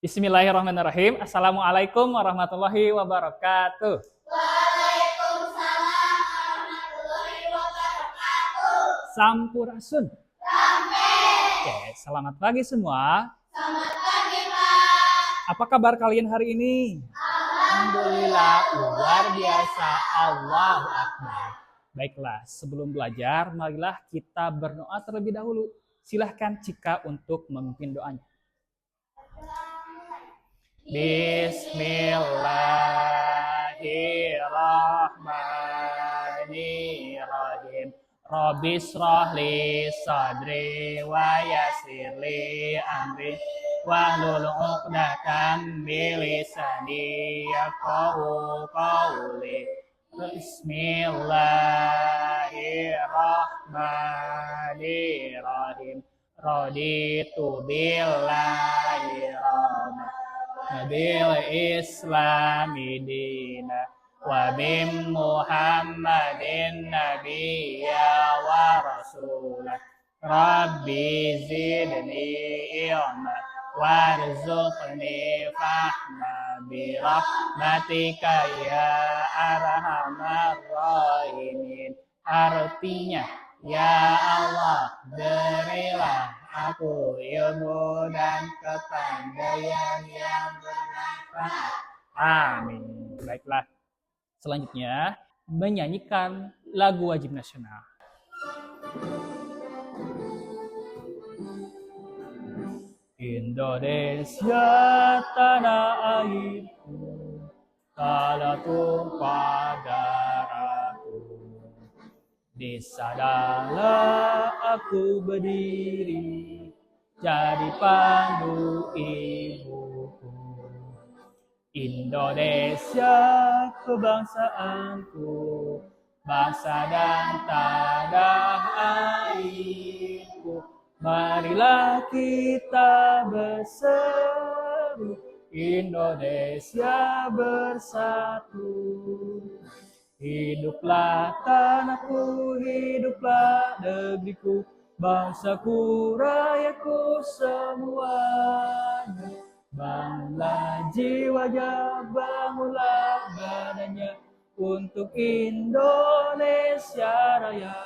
Bismillahirrahmanirrahim. Assalamualaikum warahmatullahi wabarakatuh. Waalaikumsalam warahmatullahi wabarakatuh. Sampurasun. Sampai. Oke, selamat pagi semua. Selamat pagi, Pak. Apa kabar kalian hari ini? Alhamdulillah, luar biasa. Allahu Akbar. Baiklah, sebelum belajar, marilah kita berdoa terlebih dahulu. Silahkan Cika untuk memimpin doanya. Bismillahirrahmanirrahim. Rabbi shrah li sadri wa yassir li amri wahlul 'uqdatam min lisani yafqahu qawli. Bismillahirrahmanirrahim. Raditu billahi rabban bil islami dina wa bim muhammadin nabiyya wa rasulah. Rabbi zidni ilma warzuqni fahma bi rahmatika ya arhamar rahimin. Artinya, ya Allah, berilah aku ilmu dan kepandaian yang bermanfaat. Amin. Baiklah. Selanjutnya, menyanyikan lagu wajib nasional. Indonesia tanah airku, kala tumpah darahku. Di sanalah aku berdiri, jadi pandu ibuku. Indonesia kebangsaanku, bangsa dan tanah airku. Marilah kita berseru, Indonesia bersatu. Hiduplah tanahku, hiduplah negeriku, bangsaku, rakyatku semuanya. Bangunlah jiwanya, bangunlah badannya untuk Indonesia Raya.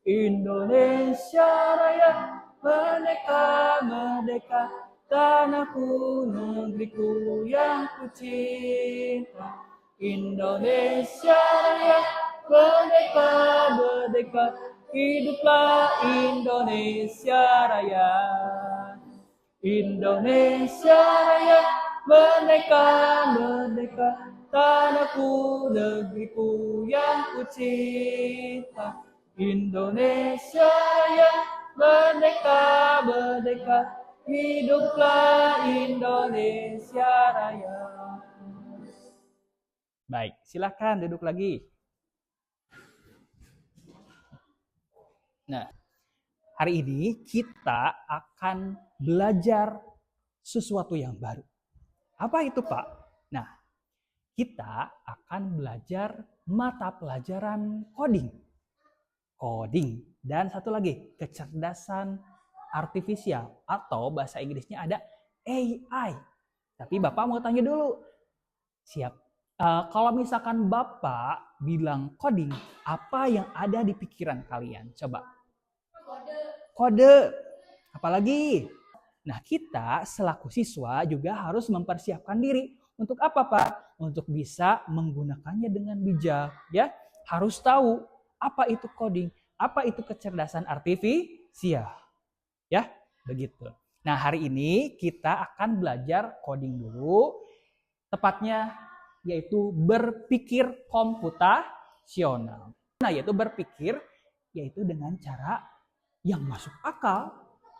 Indonesia Raya, merdeka, merdeka, tanahku, negeriku yang kucinta. Indonesia Raya, merdeka, merdeka, hiduplah Indonesia Raya. Indonesia Raya, merdeka, merdeka, tanahku, negeriku yang kucinta. Indonesia Raya, merdeka, merdeka, hiduplah Indonesia Raya. Baik, silakan duduk lagi. Nah, hari ini kita akan belajar sesuatu yang baru. Apa itu, Pak? Nah, kita akan belajar mata pelajaran coding. Coding dan satu lagi, kecerdasan artifisial atau bahasa Inggrisnya ada AI. Tapi Bapak mau tanya dulu. Siap. Kalau misalkan Bapak bilang coding, apa yang ada di pikiran kalian? Coba. Kode. Apalagi? Nah, kita selaku siswa juga harus mempersiapkan diri. Untuk apa, Pak? Untuk bisa menggunakannya dengan bijak, ya. Harus tahu apa itu coding, apa itu kecerdasan artifisial. Ya, begitu. Nah, hari ini kita akan belajar coding dulu. Tepatnya yaitu berpikir komputasional. Nah, yaitu berpikir yaitu dengan cara yang masuk akal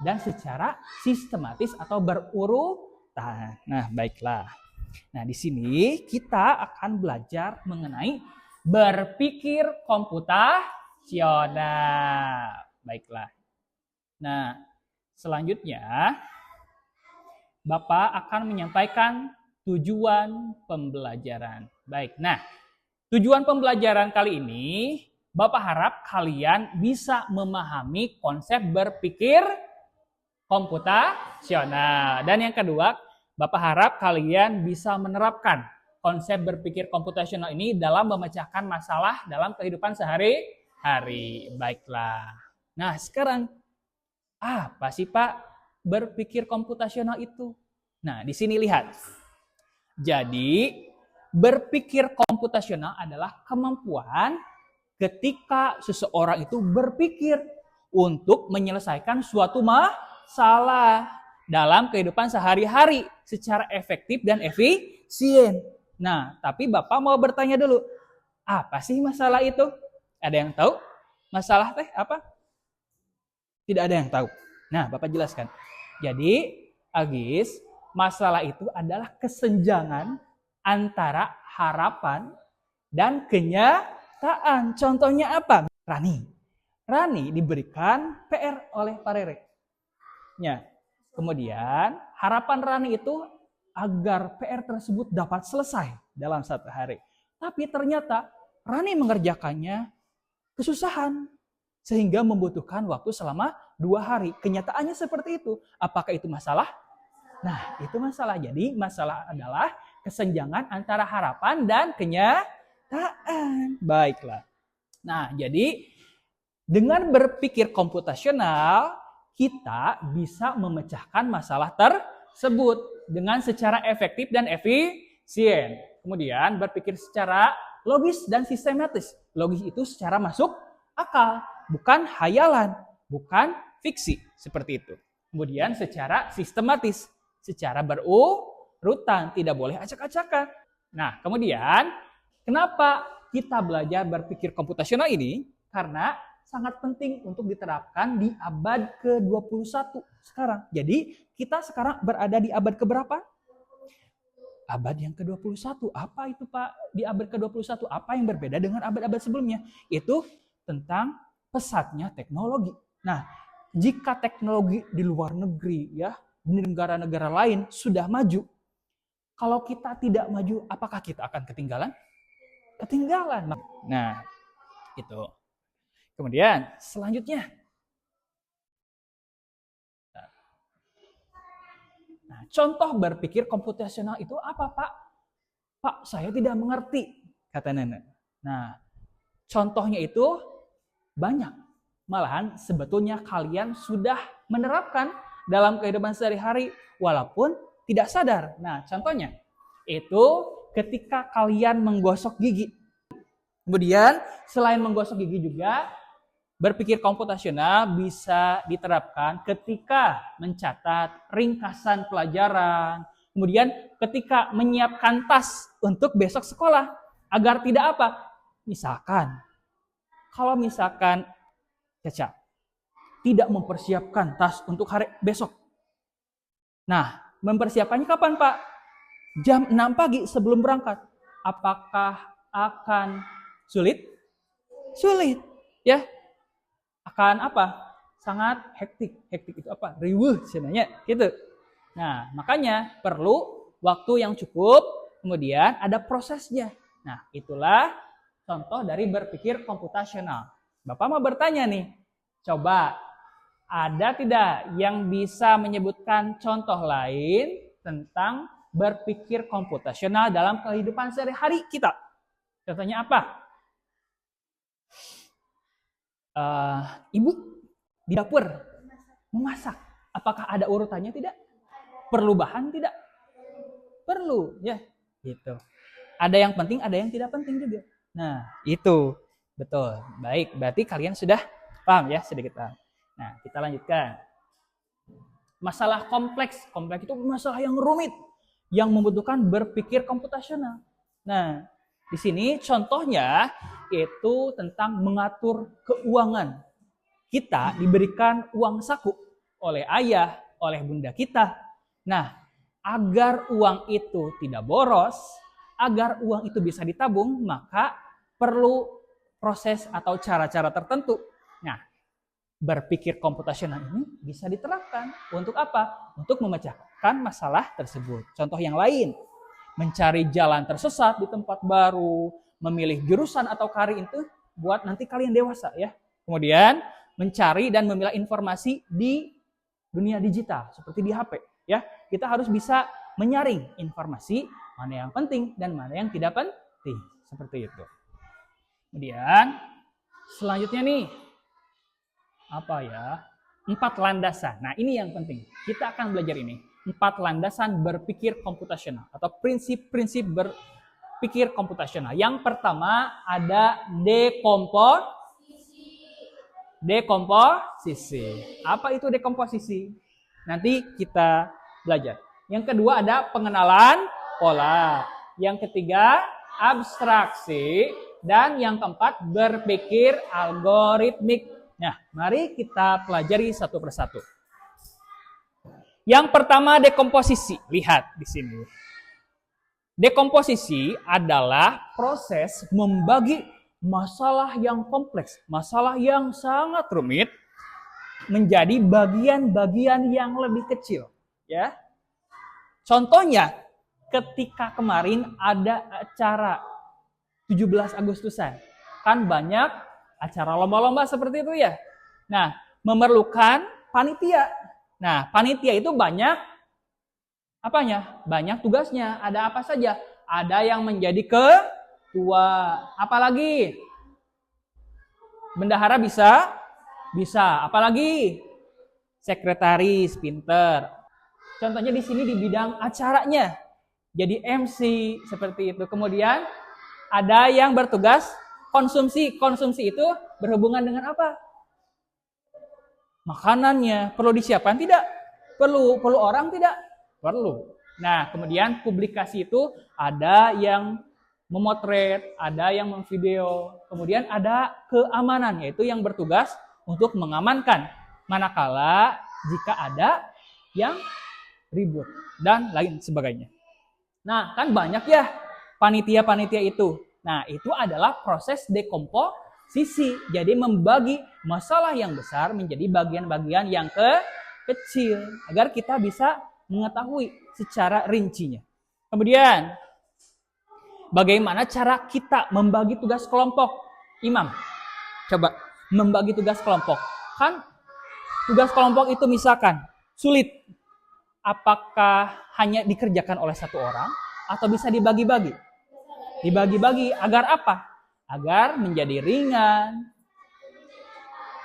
dan secara sistematis atau berurutan. Nah, baiklah. Nah, di sini kita akan belajar mengenai berpikir komputasional. Baiklah. Nah, selanjutnya Bapak akan menyampaikan tujuan pembelajaran. Baik, nah tujuan pembelajaran kali ini Bapak harap kalian bisa memahami konsep berpikir komputasional. Dan yang kedua, Bapak harap kalian bisa menerapkan konsep berpikir komputasional ini dalam memecahkan masalah dalam kehidupan sehari-hari. Baiklah. Nah, sekarang apa sih Pak berpikir komputasional itu? Nah, di sini lihat. Jadi, berpikir komputasional adalah kemampuan ketika seseorang itu berpikir untuk menyelesaikan suatu masalah dalam kehidupan sehari-hari secara efektif dan efisien. Nah, tapi Bapak mau bertanya dulu, apa sih masalah itu? Ada yang tahu? Masalah teh apa? Tidak ada yang tahu. Nah, Bapak jelaskan. Jadi, Agis, masalah itu adalah kesenjangan antara harapan dan kenyataan. Contohnya apa? Rani diberikan PR oleh Pak Rere. Ya. Kemudian, harapan Rani itu agar PR tersebut dapat selesai dalam 1 hari. Tapi ternyata Rani mengerjakannya kesusahan sehingga membutuhkan waktu selama 2 hari. Kenyataannya seperti itu. Apakah itu masalah? Nah, itu masalah. Jadi masalah adalah kesenjangan antara harapan dan kenyataan. Baiklah. Nah, jadi dengan berpikir komputasional, kita bisa memecahkan masalah tersebut dengan secara efektif dan efisien. Kemudian berpikir secara logis dan sistematis. Logis itu secara masuk akal, bukan hayalan, bukan fiksi, seperti itu. Kemudian secara sistematis, secara berurutan, tidak boleh acak-acakan. Nah, kemudian kenapa kita belajar berpikir komputasional ini? Karena sangat penting untuk diterapkan di abad ke-21 sekarang. Jadi, kita sekarang berada di abad keberapa? Abad yang ke-21. Apa itu Pak? Di abad ke-21, apa yang berbeda dengan abad-abad sebelumnya? Itu tentang pesatnya teknologi. Nah, jika teknologi di luar negeri, ya, di negara-negara lain sudah maju, kalau kita tidak maju, apakah kita akan ketinggalan? Ketinggalan. Nah, itu. Kemudian selanjutnya, nah, contoh berpikir komputasional itu apa Pak? Pak, saya tidak mengerti, kata nenek. Nah, contohnya itu banyak. Malahan sebetulnya kalian sudah menerapkan dalam kehidupan sehari-hari walaupun tidak sadar. Nah, contohnya itu ketika kalian menggosok gigi. Kemudian selain menggosok gigi juga berpikir komputasional bisa diterapkan ketika mencatat ringkasan pelajaran. Kemudian ketika menyiapkan tas untuk besok sekolah. Agar tidak apa? Misalkan, kalau misalkan Caca tidak mempersiapkan tas untuk hari besok. Nah, mempersiapkannya kapan Pak? Jam 6 pagi sebelum berangkat. Apakah akan sulit? Sulit. Ya, akan apa? Sangat hektik. Hektik itu apa? Riweuh sebenarnya, gitu. Nah, makanya perlu waktu yang cukup, kemudian ada prosesnya. Nah, itulah contoh dari berpikir komputasional. Bapak mau bertanya nih, coba ada tidak yang bisa menyebutkan contoh lain tentang berpikir komputasional dalam kehidupan sehari-hari kita? Contohnya apa? Ibu di dapur memasak, apakah ada urutannya tidak? Perlu bahan tidak? Perlu, ya, gitu. Ada yang penting, ada yang tidak penting juga. Nah, itu betul. Baik, berarti kalian sudah paham ya, sedikit paham. Nah, kita lanjutkan. Masalah kompleks. Kompleks itu masalah yang rumit, yang membutuhkan berpikir komputasional. Nah, di sini contohnya itu tentang mengatur keuangan. Kita diberikan uang saku oleh ayah, oleh bunda kita. Nah, agar uang itu tidak boros, agar uang itu bisa ditabung, maka perlu proses atau cara-cara tertentu. Nah, berpikir komputasional ini bisa diterapkan. Untuk apa? Untuk memecahkan masalah tersebut. Contoh yang lain, mencari jalan tersesat di tempat baru, memilih jurusan atau karir itu buat nanti kalian dewasa ya. Kemudian mencari dan memilah informasi di dunia digital seperti di HP ya. Kita harus bisa menyaring informasi mana yang penting dan mana yang tidak penting, seperti itu. Kemudian selanjutnya nih apa ya? 4 landasan. Nah, ini yang penting. Kita akan belajar ini. 4 landasan berpikir komputasional atau prinsip-prinsip berpikir komputasional. Yang pertama ada dekomposisi. Apa itu dekomposisi? Nanti kita belajar. Yang kedua ada pengenalan pola. Yang ketiga abstraksi. Dan yang keempat berpikir algoritmik. Nah, mari kita pelajari satu persatu. Yang pertama dekomposisi. Lihat di sini. Dekomposisi adalah proses membagi masalah yang kompleks, masalah yang sangat rumit menjadi bagian-bagian yang lebih kecil, ya. Contohnya, ketika kemarin ada acara 17 Agustusan, kan banyak acara lomba-lomba seperti itu ya. Nah, memerlukan panitia. Nah, panitia itu banyak apanya? Banyak tugasnya. Ada apa saja? Ada yang menjadi ketua. Apalagi? Bendahara bisa? Bisa. Apalagi? Sekretaris, pinter. Contohnya di sini di bidang acaranya. Jadi MC seperti itu. Kemudian ada yang bertugas konsumsi. Konsumsi itu berhubungan dengan apa? Makanannya. Perlu disiapkan? Tidak. Perlu orang? Tidak. Perlu. Nah, kemudian publikasi itu ada yang memotret, ada yang memvideo. Kemudian ada keamanan, yaitu yang bertugas untuk mengamankan. Manakala jika ada yang ribut dan lain sebagainya. Nah, kan banyak ya panitia-panitia itu. Nah, itu adalah proses dekomposisi. Jadi membagi masalah yang besar menjadi bagian-bagian yang kecil agar kita bisa mengetahui secara rincinya. Kemudian, bagaimana cara kita membagi tugas kelompok? Imam, coba membagi tugas kelompok. Kan tugas kelompok itu misalkan sulit. Apakah hanya dikerjakan oleh satu orang atau bisa dibagi-bagi? Dibagi-bagi agar apa? Agar menjadi ringan,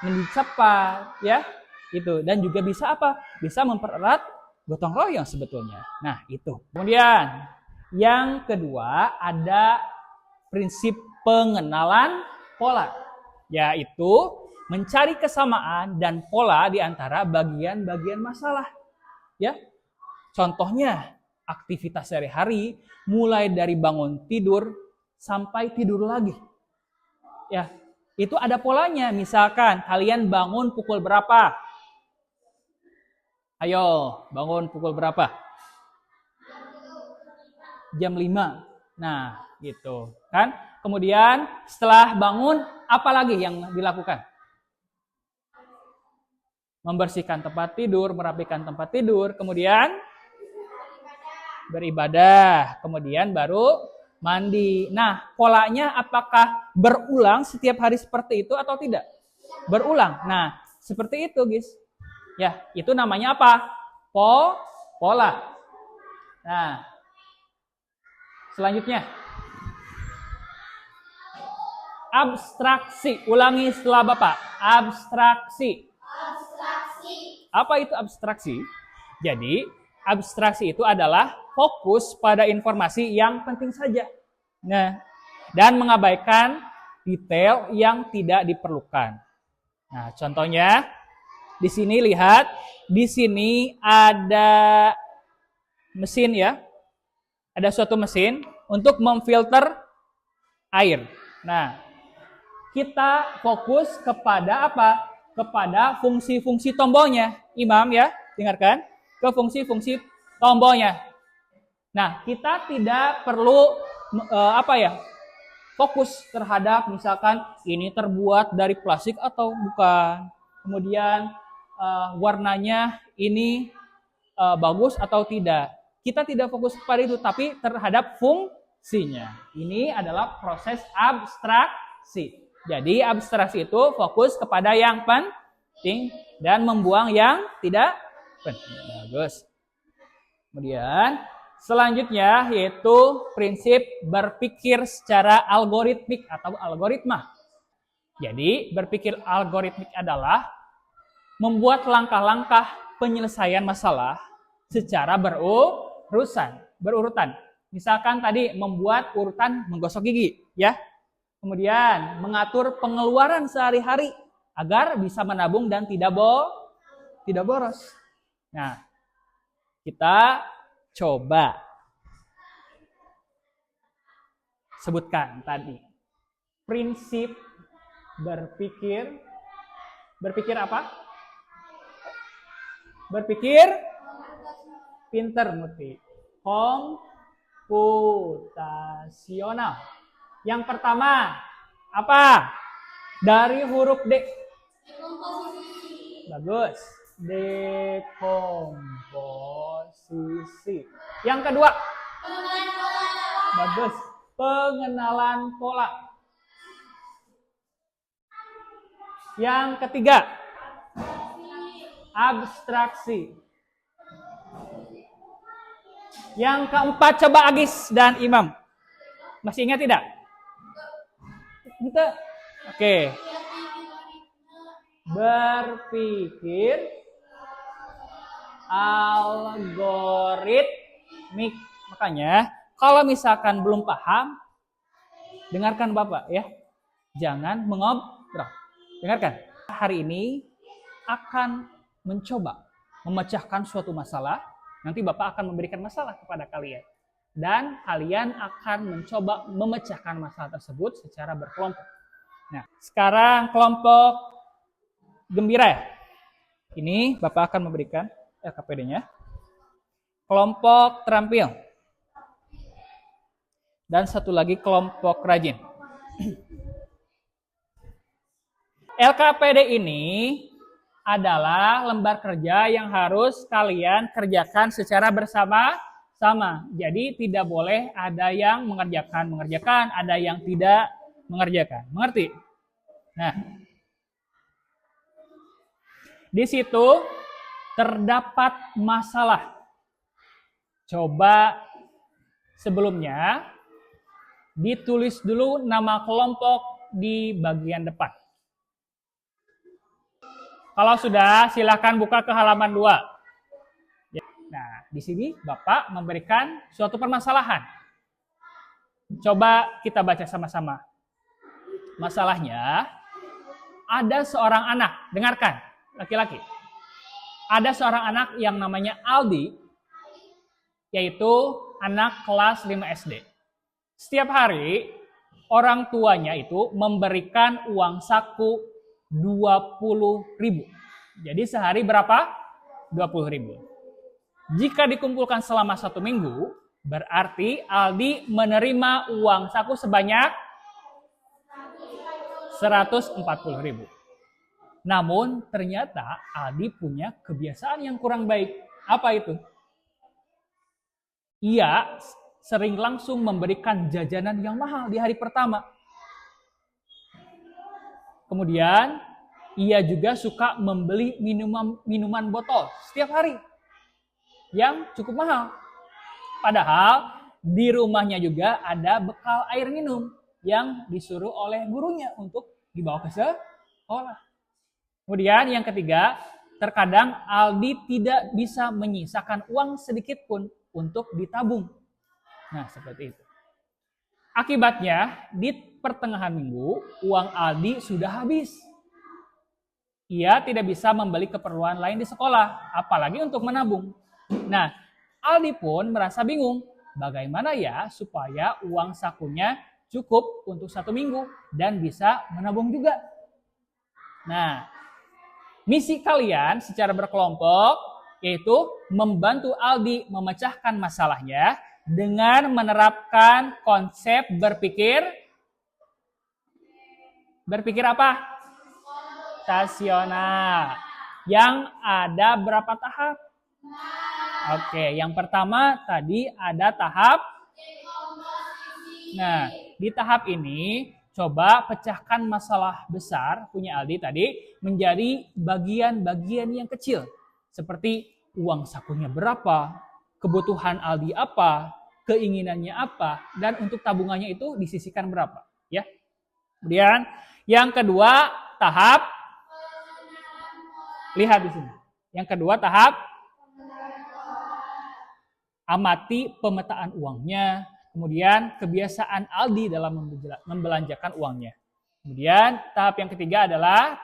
menjadi cepat, ya. Itu dan juga bisa apa? Bisa mempererat gotong royong sebetulnya. Nah, itu. Kemudian yang kedua ada prinsip pengenalan pola, yaitu mencari kesamaan dan pola di antara bagian-bagian masalah. Ya. Contohnya aktivitas sehari-hari mulai dari bangun tidur sampai tidur lagi. Ya, itu ada polanya. Misalkan kalian bangun pukul berapa? Ayo, bangun pukul berapa? Jam 5. Nah, gitu kan. Kemudian setelah bangun apa lagi yang dilakukan? Membersihkan tempat tidur, merapikan tempat tidur, kemudian beribadah, kemudian baru mandi. Nah, polanya apakah berulang setiap hari seperti itu atau tidak? Berulang. Nah, seperti itu, guys. Ya, itu namanya apa? Pola. Nah, selanjutnya. Abstraksi. Ulangi setelah Bapak. Abstraksi. Apa itu abstraksi? Jadi, abstraksi itu adalah fokus pada informasi yang penting saja. Nah, dan mengabaikan detail yang tidak diperlukan. Nah, contohnya di sini lihat, di sini ada mesin ya. Ada suatu mesin untuk memfilter air. Nah, kita fokus kepada apa? Kepada fungsi-fungsi tombolnya. Imam ya, dengarkan. Ke fungsi-fungsi tombolnya. Nah, kita tidak perlu fokus terhadap misalkan ini terbuat dari plastik atau bukan. Kemudian warnanya ini bagus atau tidak. Kita tidak fokus kepada itu, tapi terhadap fungsinya. Ini adalah proses abstraksi. Jadi abstraksi itu fokus kepada yang penting dan membuang yang tidak Bagus. Kemudian selanjutnya yaitu prinsip berpikir secara algoritmik atau algoritma. Jadi berpikir algoritmik adalah membuat langkah-langkah penyelesaian masalah secara berurutan. Misalkan tadi membuat urutan menggosok gigi, ya. Kemudian mengatur pengeluaran sehari-hari agar bisa menabung dan tidak boros. Nah, kita coba sebutkan tadi prinsip berpikir apa? Berpikir pinter, Muti. Komputasional. Yang pertama apa? Dari huruf D. Bagus. Dekomposisi. Yang kedua. Bagus. Pengenalan pola. Yang ketiga. Abstraksi. Yang keempat, coba Agis dan Imam. Masih ingat tidak? Kita. Oke. Berpikir algoritmik. Makanya, kalau misalkan belum paham, dengarkan Bapak ya. Jangan mengobrol. Dengarkan. Hari ini akan mencoba memecahkan suatu masalah. Nanti Bapak akan memberikan masalah kepada kalian. Dan kalian akan mencoba memecahkan masalah tersebut secara berkelompok. Nah, sekarang kelompok gembira ya. Ini Bapak akan memberikan LKPD-nya. Kelompok terampil. Dan satu lagi kelompok rajin. LKPD ini adalah lembar kerja yang harus kalian kerjakan secara bersama-sama. Jadi tidak boleh ada yang mengerjakan, ada yang tidak mengerjakan. Mengerti? Nah, di situ terdapat masalah. Coba sebelumnya ditulis dulu nama kelompok di bagian depan. Kalau sudah, silakan buka ke halaman 2. Nah, di sini Bapak memberikan suatu permasalahan. Coba kita baca sama-sama. Masalahnya, ada seorang anak, dengarkan, laki-laki. Ada seorang anak yang namanya Aldi, yaitu anak kelas 5 SD. Setiap hari, orang tuanya itu memberikan uang saku 20.000. Jadi sehari berapa? 20.000. Jika dikumpulkan selama 1 minggu, berarti Aldi menerima uang saku sebanyak 140.000. Namun ternyata Aldi punya kebiasaan yang kurang baik. Apa itu? Ia sering langsung memberikan jajanan yang mahal di hari pertama. Kemudian, ia juga suka membeli minuman botol setiap hari yang cukup mahal. Padahal di rumahnya juga ada bekal air minum yang disuruh oleh gurunya untuk dibawa ke sekolah. Kemudian yang ketiga, terkadang Aldi tidak bisa menyisakan uang sedikit pun untuk ditabung. Nah, seperti itu. Akibatnya, di pertengahan minggu, uang Aldi sudah habis. Ia tidak bisa membeli keperluan lain di sekolah, apalagi untuk menabung. Nah, Aldi pun merasa bingung, bagaimana ya supaya uang sakunya cukup untuk 1 minggu dan bisa menabung juga. Nah, misi kalian secara berkelompok yaitu membantu Aldi memecahkan masalahnya dengan menerapkan konsep berpikir apa? Komputasional. Yang ada berapa tahap? Oke, yang pertama tadi ada tahap. Nah, di tahap ini coba pecahkan masalah besar punya Aldi tadi menjadi bagian-bagian yang kecil. Seperti uang sakunya berapa, kebutuhan Aldi apa, keinginannya apa, dan untuk tabungannya itu disisihkan berapa, ya. Kemudian yang kedua tahap, lihat di sini. Yang kedua tahap amati pemetaan uangnya, kemudian kebiasaan Aldi dalam membelanjakan uangnya. Kemudian tahap yang ketiga adalah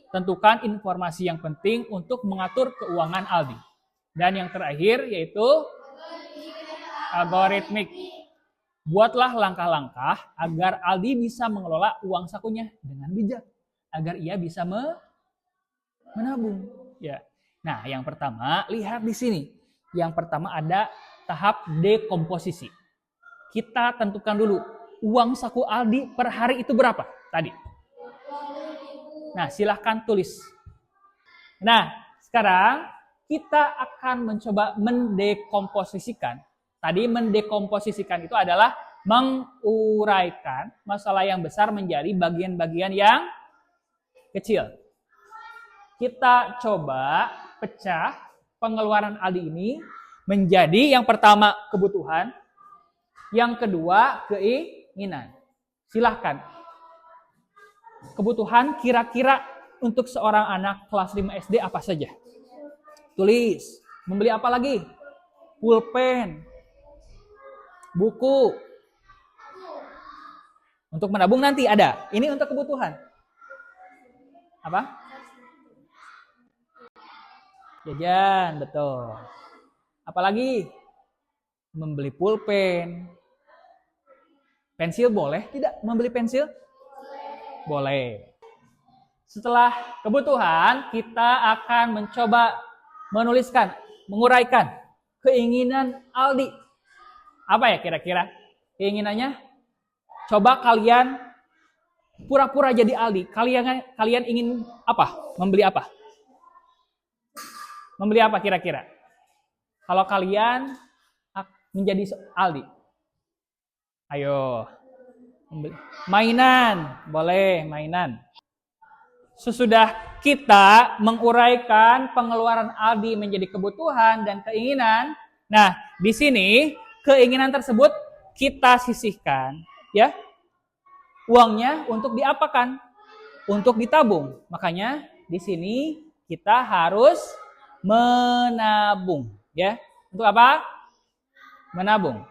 tentukan informasi yang penting untuk mengatur keuangan Aldi. Dan yang terakhir yaitu algoritmik. Buatlah langkah-langkah agar Aldi bisa mengelola uang sakunya dengan bijak, agar ia bisa menabung. Ya. Nah, yang pertama, lihat di sini. Yang pertama ada tahap dekomposisi. Kita tentukan dulu, uang saku Aldi per hari itu berapa tadi? Nah, silahkan tulis. Nah, sekarang kita akan mencoba mendekomposisikan. Tadi mendekomposisikan itu adalah menguraikan masalah yang besar menjadi bagian-bagian yang kecil. Kita coba pecah pengeluaran Aldi ini menjadi yang pertama kebutuhan, yang kedua keinginan. Silahkan. Kebutuhan kira-kira untuk seorang anak kelas 5 SD apa saja? Tulis. Membeli apa lagi? Pulpen, buku. Untuk menabung nanti ada. Ini untuk kebutuhan. Apa? Jajan, betul. Apalagi? Membeli pulpen. Pensil boleh tidak membeli pensil? Boleh. Setelah kebutuhan, kita akan mencoba menuliskan, menguraikan keinginan Aldi. Apa ya kira-kira keinginannya? Coba kalian pura-pura jadi Aldi. Kalian ingin apa? Membeli apa? Membeli apa kira-kira? Kalau kalian menjadi Aldi. Ayo. Mainan. Boleh, mainan. Sesudah kita menguraikan pengeluaran Aldi menjadi kebutuhan dan keinginan. Nah, di sini keinginan tersebut kita sisihkan. Ya, uangnya untuk diapakan? Untuk ditabung. Makanya di sini kita harus menabung, ya. Untuk apa? Menabung.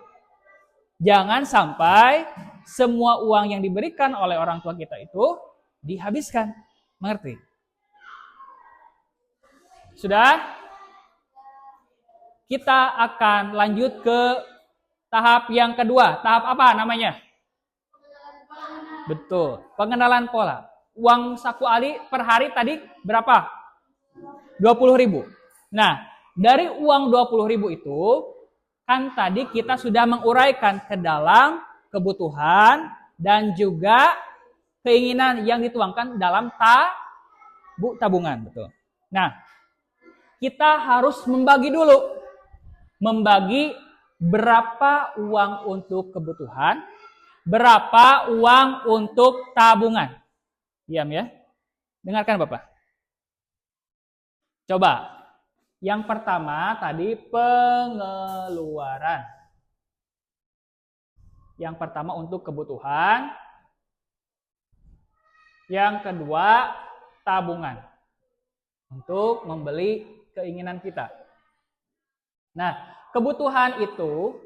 Jangan sampai semua uang yang diberikan oleh orang tua kita itu dihabiskan. Mengerti? Sudah? Kita akan lanjut ke tahap yang kedua. Tahap apa namanya? Betul, pengenalan pola. Uang saku Aldi per hari tadi berapa? 20.000. Nah, dari uang 20.000 itu kan tadi kita sudah menguraikan ke dalam kebutuhan dan juga keinginan yang dituangkan dalam tabungan, betul. Nah, kita harus membagi dulu. Membagi berapa uang untuk kebutuhan, berapa uang untuk tabungan. Diam ya. Dengarkan Bapak. Coba. Yang pertama tadi pengeluaran. Yang pertama untuk kebutuhan. Yang kedua tabungan. Untuk membeli keinginan kita. Nah, kebutuhan itu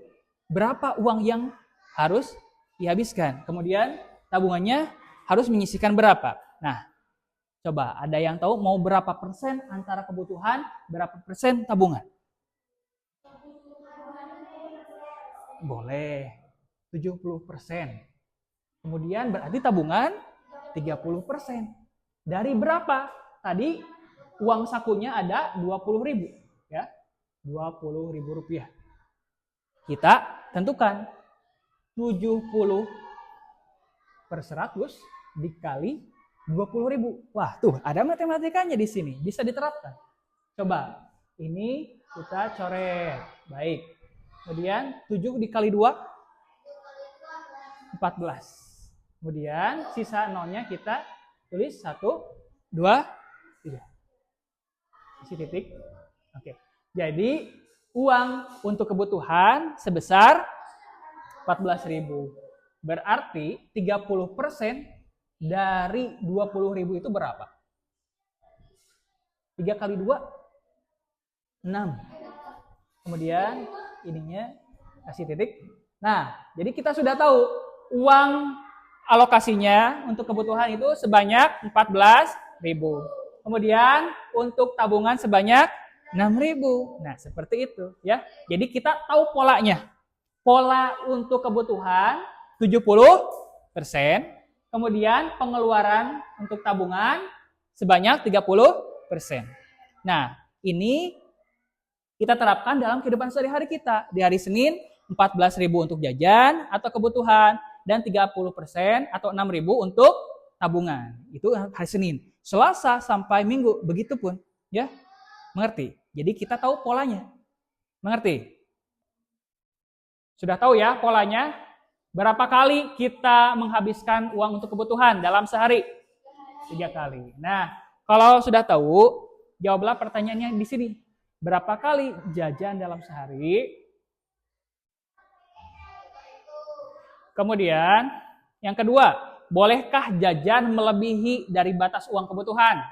berapa uang yang harus dihabiskan. Kemudian tabungannya harus menyisihkan berapa. Nah, coba ada yang tahu mau berapa persen antara kebutuhan, berapa persen tabungan? Boleh, 70%. Kemudian berarti tabungan 30%. Dari berapa? Tadi uang sakunya ada 20.000, ya. 20.000 rupiah. Kita tentukan 70 per 100 dikali 20.000. Wah, tuh ada matematikanya di sini. Bisa diterapkan. Coba, ini kita coret. Baik. Kemudian 7 dikali 2, 14. Kemudian sisa nolnya kita tulis 1, 2, 3. Isi titik. Oke. Jadi uang untuk kebutuhan sebesar 14.000. Berarti 30% dari 20.000 itu berapa? 3 kali 2, 6. Kemudian ininya kasih titik. Nah, jadi kita sudah tahu uang alokasinya untuk kebutuhan itu sebanyak 14.000. Kemudian untuk tabungan sebanyak 6.000. Nah, seperti itu ya. Jadi kita tahu polanya. Pola untuk kebutuhan 70%, kemudian pengeluaran untuk tabungan sebanyak 30%. Nah, ini kita terapkan dalam kehidupan sehari-hari kita. Di hari Senin, 14.000 untuk jajan atau kebutuhan, dan 30% atau 6.000 untuk tabungan. Itu hari Senin. Selasa sampai Minggu, begitupun. Ya, mengerti? Jadi kita tahu polanya. Mengerti? Sudah tahu ya polanya? Berapa kali kita menghabiskan uang untuk kebutuhan dalam sehari? 3 kali. Nah, kalau sudah tahu, jawablah pertanyaannya di sini. Berapa kali jajan dalam sehari? Kemudian, yang kedua, bolehkah jajan melebihi dari batas uang kebutuhan?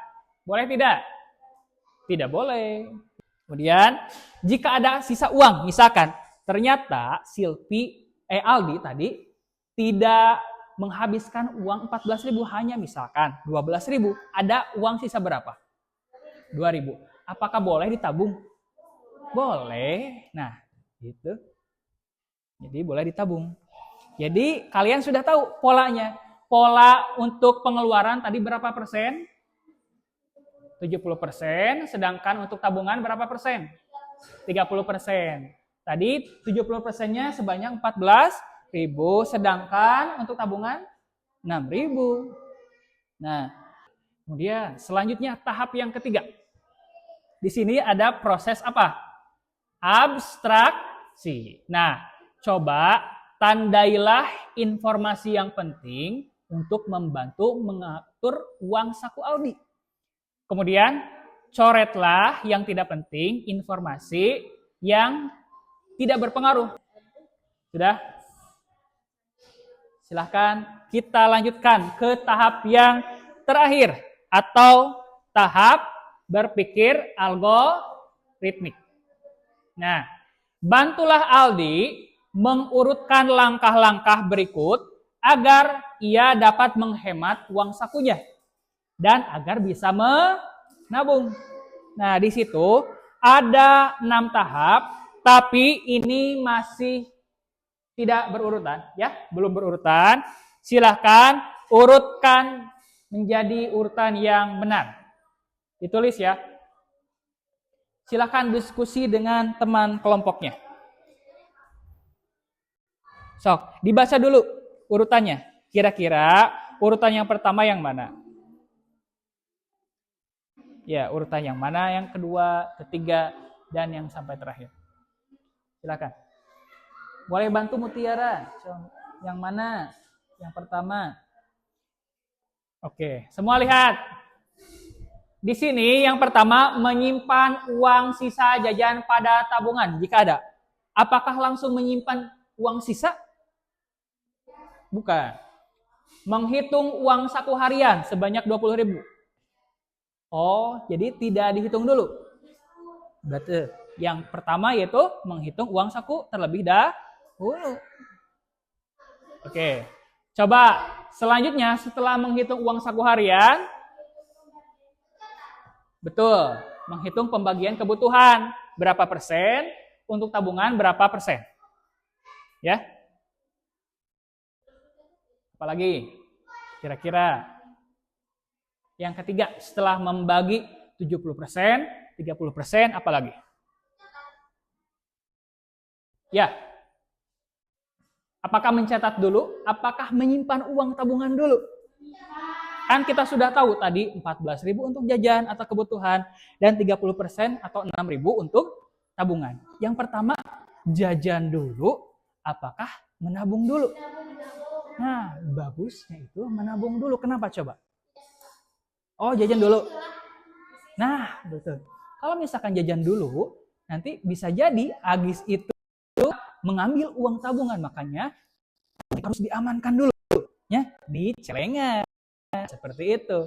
Boleh tidak? Tidak boleh. Kemudian, jika ada sisa uang, misalkan ternyata Aldi tadi tidak menghabiskan uang 14.000, hanya misalkan 12.000. Ada uang sisa berapa? 2.000. Apakah boleh ditabung? Boleh. Nah, gitu. Jadi boleh ditabung. Jadi kalian sudah tahu polanya. Pola untuk pengeluaran tadi berapa persen? 70%, sedangkan untuk tabungan berapa persen? 30%. Tadi 70%-nya sebanyak 14.000, sedangkan untuk tabungan 6.000. Nah, kemudian selanjutnya tahap yang ketiga. Di sini ada proses apa? Abstraksi. Nah, coba tandailah informasi yang penting untuk membantu mengatur uang saku Aldi. Kemudian coretlah yang tidak penting, informasi yang tidak berpengaruh. Sudah? Silahkan kita lanjutkan ke tahap yang terakhir atau tahap berpikir algoritmik. Nah, bantulah Aldi mengurutkan langkah-langkah berikut agar ia dapat menghemat uang sakunya dan agar bisa menabung. Nah, di situ ada 6 tahap. Tapi ini masih tidak berurutan, ya, belum berurutan. Silahkan urutkan menjadi urutan yang benar. Ditulis ya. Silahkan diskusi dengan teman kelompoknya. Sok, dibaca dulu urutannya. Kira-kira urutan yang pertama yang mana? Ya, urutan yang mana? Yang kedua, ketiga, dan yang sampai terakhir. Silakan. Boleh bantu Mutiara. Yang mana? Yang pertama. Oke, semua lihat. Di sini yang pertama menyimpan uang sisa jajan pada tabungan jika ada. Apakah langsung menyimpan uang sisa? Bukan. Menghitung uang saku harian sebanyak 20.000. Oh, jadi tidak dihitung dulu. Berarti yang pertama yaitu menghitung uang saku terlebih dahulu. Oke. Coba selanjutnya setelah menghitung uang saku harian, betul, menghitung pembagian kebutuhan berapa persen, untuk tabungan berapa persen. Ya. Apalagi? Kira-kira. Yang ketiga, setelah membagi 70%, 30%, apalagi? Ya. Apakah mencatat dulu? Apakah menyimpan uang tabungan dulu? Kan kita sudah tahu tadi 14.000 untuk jajan atau kebutuhan dan 30% atau 6.000 untuk tabungan. Yang pertama, jajan dulu, apakah menabung dulu? Nah, bagusnya itu menabung dulu. Kenapa coba? Oh, jajan dulu. Nah, betul. Kalau misalkan jajan dulu, nanti bisa jadi Agis itu mengambil uang tabungan, makanya harus diamankan dulu, ya, di celengan. Seperti itu.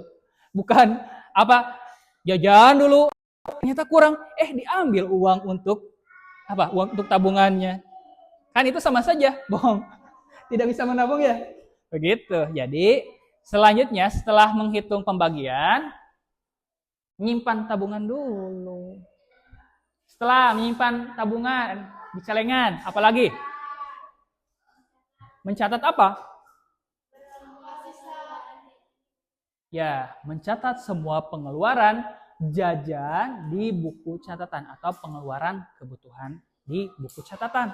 Bukan apa jajan dulu ternyata kurang, diambil uang untuk apa? Uang untuk tabungannya. Kan itu sama saja bohong. Tidak bisa menabung ya. Begitu. Jadi selanjutnya setelah menghitung pembagian, menyimpan tabungan dulu. Setelah menyimpan tabungan di celengan, apalagi? Mencatat apa? Ya, mencatat semua pengeluaran jajan di buku catatan atau pengeluaran kebutuhan di buku catatan.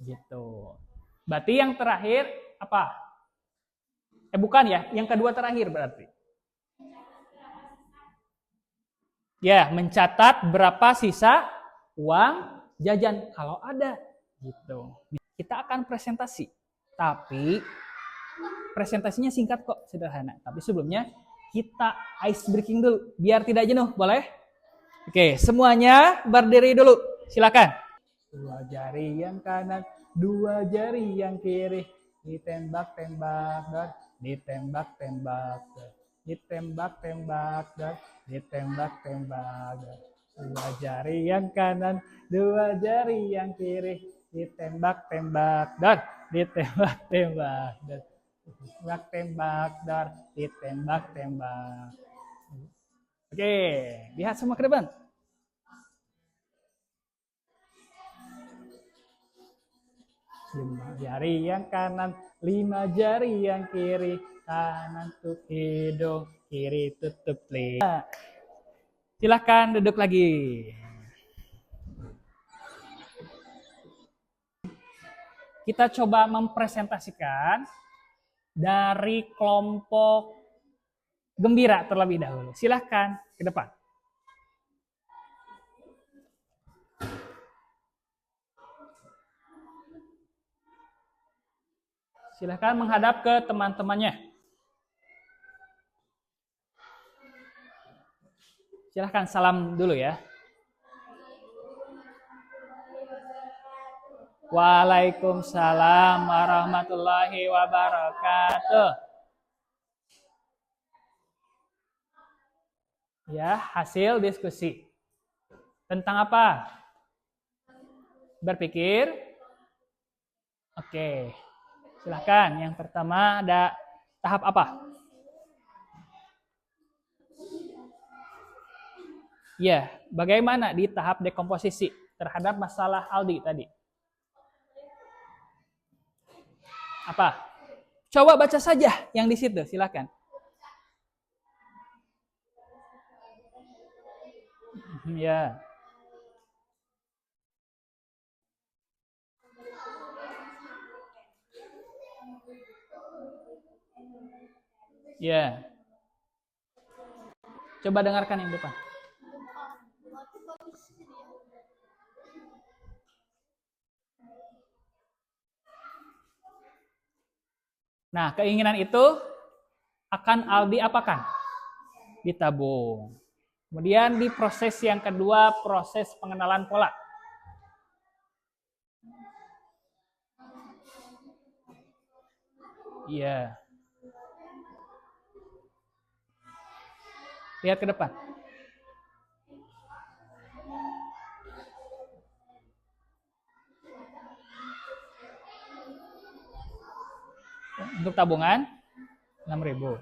Gitu. Berarti yang terakhir apa? Bukan ya, yang kedua terakhir berarti. Ya, mencatat berapa sisa uang jajan kalau ada gitu. Kita akan presentasi. Tapi presentasinya singkat kok, sederhana. Tapi sebelumnya kita ice breaking dulu biar tidak jenuh, boleh? Oke, semuanya berdiri dulu. Silakan. Dua jari yang kanan, dua jari yang kiri, ditembak-tembak dan ditembak-tembak. Ditembak-tembak dan ditembak-tembak. Dua jari yang kanan, dua jari yang kiri, ditembak-tembak dan ditembak-tembak. Ditembak-tembak dan ditembak-tembak. Oke, lihat semua ke depan. Lima jari yang kanan, lima jari yang kiri, kanan tutup hidung, kiri tutup telinga. Silahkan duduk lagi. Kita coba mempresentasikan dari kelompok gembira terlebih dahulu. Silahkan ke depan. Silahkan menghadap ke teman-temannya. Silahkan salam dulu ya. Waalaikumsalam warahmatullahi wabarakatuh. Ya, hasil diskusi. Tentang apa? Berpikir? Oke. Silahkan, yang pertama ada tahap apa? Ya, bagaimana di tahap dekomposisi terhadap masalah Aldi tadi? Apa? Coba baca saja yang di situ, silakan. Ya. Ya. Coba dengarkan yang depan. Nah, keinginan itu akan Aldi apakan? Ditabung. Kemudian di proses yang kedua, proses pengenalan pola. Iya. Lihat ke depan. Untuk tabungan 6.000.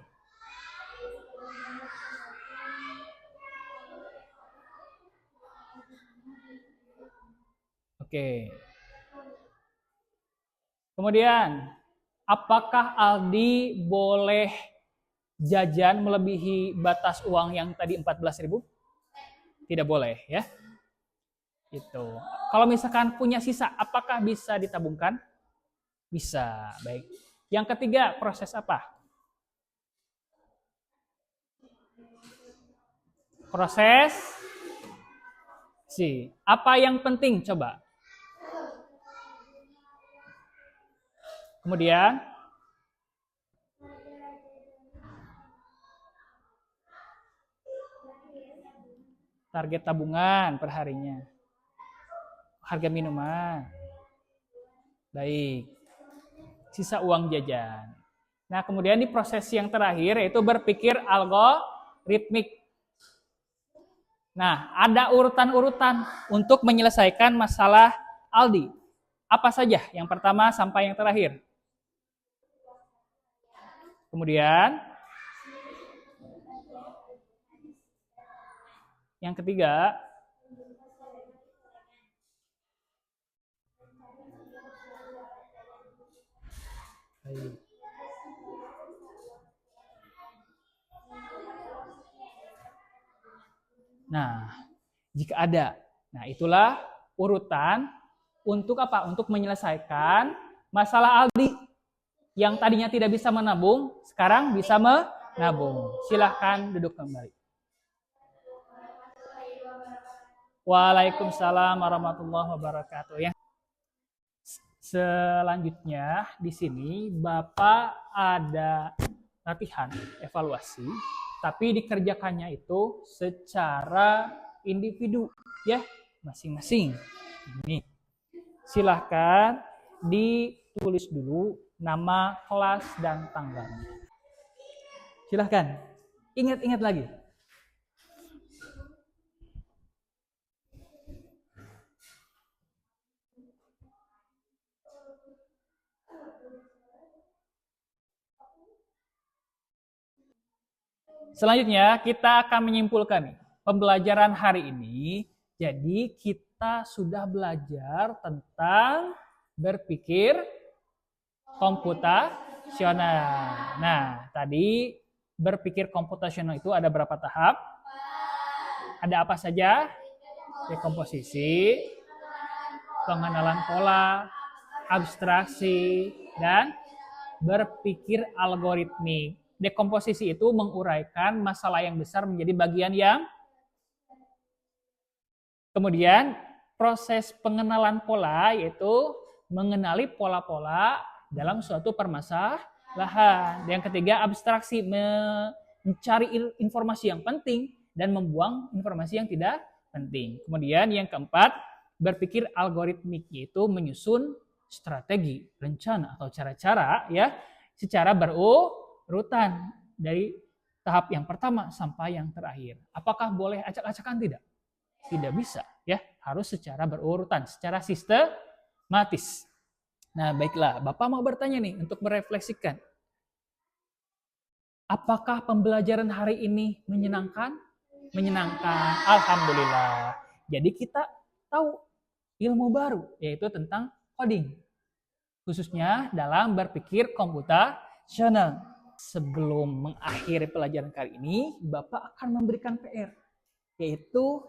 Oke. Kemudian, apakah Aldi boleh jajan melebihi batas uang yang tadi 14.000? Tidak boleh ya. Itu. Kalau misalkan punya sisa, apakah bisa ditabungkan? Bisa. Baik. Yang ketiga, proses apa? Proses apa yang penting coba? Kemudian Target tabungan per harinya. Harga minuman. Baik. Sisa uang jajan. Nah, kemudian di proses yang terakhir yaitu berpikir algoritmik. Nah, ada urutan-urutan untuk menyelesaikan masalah Aldi. Apa saja? Yang pertama sampai yang terakhir. Kemudian yang ketiga, nah, jika ada. Nah, itulah urutan untuk apa? Untuk menyelesaikan masalah Aldi yang tadinya tidak bisa menabung, sekarang bisa menabung. Silahkan duduk kembali. Waalaikumsalam warahmatullahi wabarakatuh. Yang selanjutnya di sini Bapak ada latihan evaluasi, tapi dikerjakannya itu secara individu ya, masing-masing. Ini silahkan ditulis dulu nama kelas dan tanggalnya. Silahkan ingat-ingat lagi. Selanjutnya kita akan menyimpulkan pembelajaran hari ini. Jadi kita sudah belajar tentang berpikir komputasional. Nah, tadi berpikir komputasional itu ada berapa tahap? Ada apa saja? Dekomposisi, pengenalan pola, abstraksi, dan berpikir algoritmik. Dekomposisi itu menguraikan masalah yang besar menjadi bagian yang. Kemudian proses pengenalan pola yaitu mengenali pola-pola dalam suatu permasalahan. Yang ketiga abstraksi, mencari informasi yang penting dan membuang informasi yang tidak penting. Kemudian yang keempat berpikir algoritmik yaitu menyusun strategi, rencana atau cara-cara ya secara berurutan dari tahap yang pertama sampai yang terakhir. Apakah boleh acak-acakan? Tidak. Tidak bisa ya, harus secara berurutan, secara sistematis. Nah, baiklah, Bapak mau bertanya nih untuk merefleksikan. Apakah pembelajaran hari ini menyenangkan? Menyenangkan. Alhamdulillah. Jadi kita tahu ilmu baru yaitu tentang coding. Khususnya dalam berpikir komputasional. Sebelum mengakhiri pelajaran kali ini, Bapak akan memberikan PR. Yaitu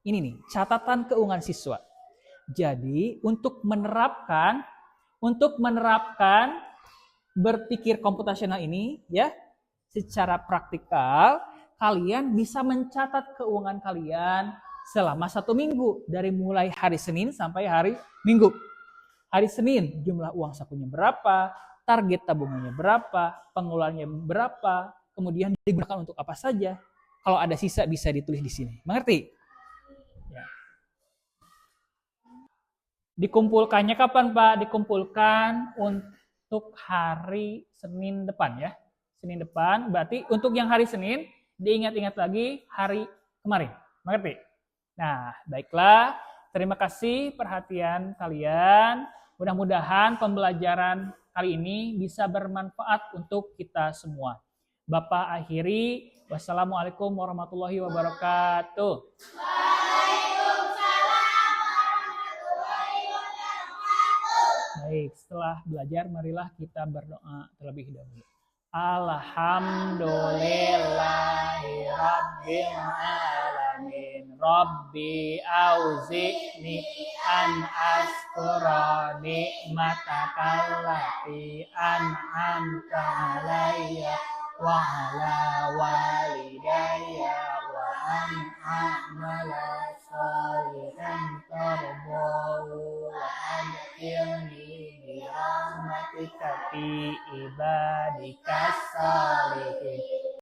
ini nih, catatan keuangan siswa. Jadi untuk menerapkan berpikir komputasional ini ya secara praktikal, kalian bisa mencatat keuangan kalian selama 1 minggu dari mulai hari Senin sampai hari Minggu. Hari Senin jumlah uang sakunya berapa, target tabungannya berapa, pengeluarannya berapa, kemudian digunakan untuk apa saja. Kalau ada sisa bisa ditulis di sini. Mengerti? Ya. Dikumpulkannya kapan, Pak? Dikumpulkan untuk hari Senin depan ya. Senin depan, berarti untuk yang hari Senin diingat-ingat lagi hari kemarin. Mengerti? Nah, baiklah. Terima kasih perhatian kalian. Mudah-mudahan pembelajaran kali ini bisa bermanfaat untuk kita semua. Bapak akhiri. Wassalamualaikum warahmatullahi wabarakatuh. Baik, setelah belajar marilah kita berdoa terlebih dahulu. Alhamdulillahirabbil alamin. Rabbi auzi'ni an askura ni'mataka allati an'amta alayya wa ala walidayya wa an a'mala shalihan tardahu wa adkhilni bi rahmatika fi ibadika salihin.